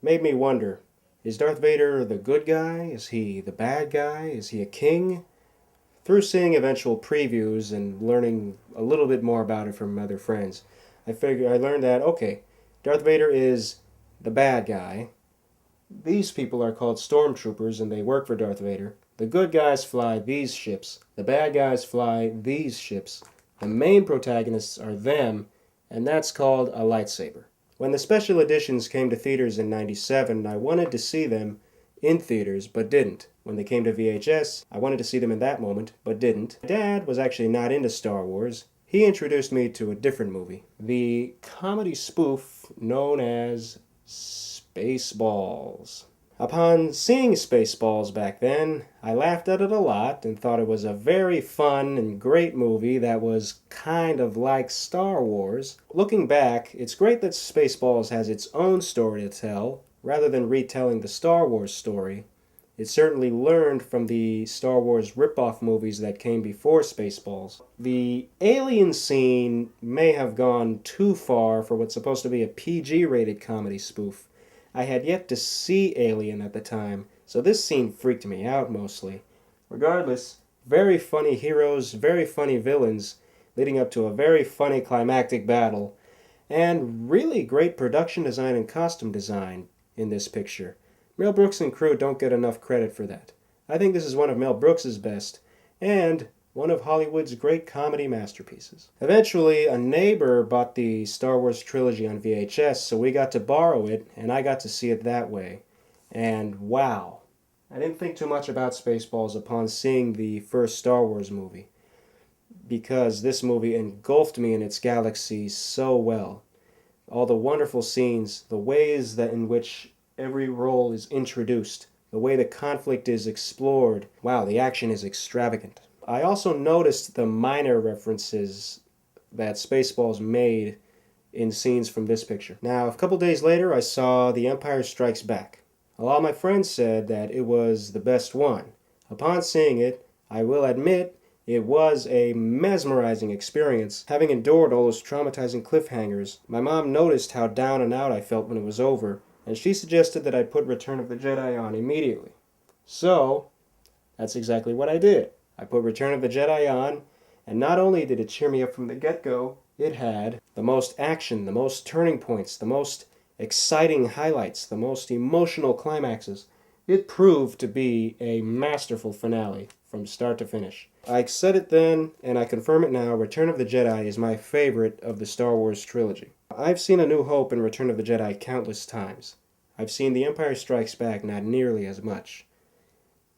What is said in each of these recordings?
made me wonder, is Darth Vader the good guy? Is he the bad guy? Is he a king? Through seeing eventual previews and learning a little bit more about it from other friends, I learned that, okay, Darth Vader is the bad guy. These people are called stormtroopers and they work for Darth Vader. The good guys fly these ships. The bad guys fly these ships. The main protagonists are them, and that's called a lightsaber. When the special editions came to theaters in '97, I wanted to see them in theaters, but didn't. When they came to VHS, I wanted to see them in that moment, but didn't. My dad was actually not into Star Wars. He introduced me to a different movie, the comedy spoof known as Spaceballs. Upon seeing Spaceballs back then, I laughed at it a lot and thought it was a very fun and great movie that was kind of like Star Wars. Looking back, it's great that Spaceballs has its own story to tell, rather than retelling the Star Wars story. It certainly learned from the Star Wars ripoff movies that came before Spaceballs. The alien scene may have gone too far for what's supposed to be a PG-rated comedy spoof. I had yet to see Alien at the time, so this scene freaked me out mostly. Regardless, very funny heroes, very funny villains, leading up to a very funny climactic battle, and really great production design and costume design in this picture. Mel Brooks and crew don't get enough credit for that. I think this is one of Mel Brooks' best, and one of Hollywood's great comedy masterpieces. Eventually, a neighbor bought the Star Wars trilogy on VHS, so we got to borrow it, and I got to see it that way. And wow, I didn't think too much about Spaceballs upon seeing the first Star Wars movie, because this movie engulfed me in its galaxy so well. All the wonderful scenes, the ways that in which every role is introduced, the way the conflict is explored. Wow, the action is extravagant. I also noticed the minor references that Spaceballs made in scenes from this picture. Now, a couple days later, I saw The Empire Strikes Back. A lot of my friends said that it was the best one. Upon seeing it, I will admit it was a mesmerizing experience. Having endured all those traumatizing cliffhangers, my mom noticed how down and out I felt when it was over, and she suggested that I put Return of the Jedi on immediately. So, that's exactly what I did. I put Return of the Jedi on, and not only did it cheer me up from the get-go, it had the most action, the most turning points, the most exciting highlights, the most emotional climaxes. It proved to be a masterful finale from start to finish. I said it then, and I confirm it now, Return of the Jedi is my favorite of the Star Wars trilogy. I've seen A New Hope and Return of the Jedi countless times. I've seen The Empire Strikes Back not nearly as much.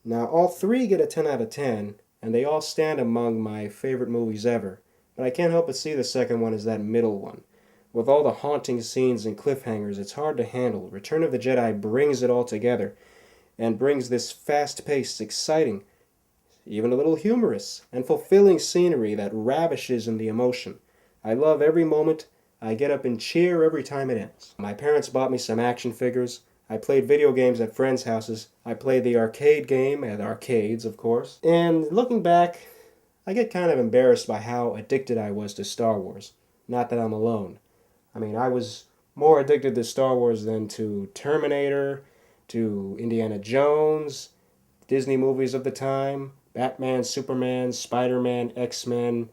Now, all three get a 10 out of 10, and they all stand among my favorite movies ever, but I can't help but see the second one as that middle one. With all the haunting scenes and cliffhangers, it's hard to handle. Return of the Jedi brings it all together, and brings this fast-paced, exciting, even a little humorous, and fulfilling scenery that ravishes in the emotion. I love every moment. I get up and cheer every time it ends. My parents bought me some action figures. I played video games at friends' houses. I played the arcade game at arcades, of course. And looking back, I get kind of embarrassed by how addicted I was to Star Wars. Not that I'm alone. I mean, I was more addicted to Star Wars than to Terminator, to Indiana Jones, Disney movies of the time, Batman, Superman, Spider-Man, X-Men,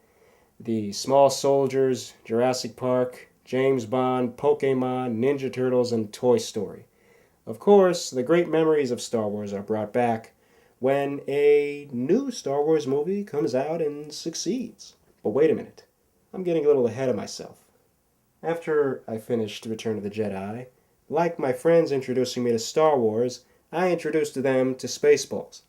The Small Soldiers, Jurassic Park, James Bond, Pokemon, Ninja Turtles, and Toy Story. Of course, the great memories of Star Wars are brought back when a new Star Wars movie comes out and succeeds. But wait a minute, I'm getting a little ahead of myself. After I finished Return of the Jedi, like my friends introducing me to Star Wars, I introduced them to Spaceballs.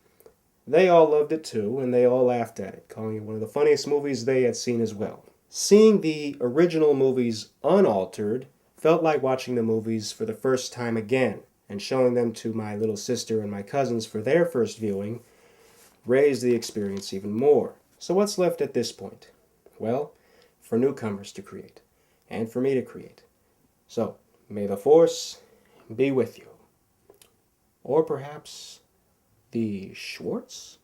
They all loved it too, and they all laughed at it, calling it one of the funniest movies they had seen as well. Seeing the original movies unaltered felt like watching the movies for the first time again, and showing them to my little sister and my cousins for their first viewing raised the experience even more. So what's left at this point? Well, for newcomers to create, and for me to create. So, may the Force be with you. Or perhaps the Schwartz?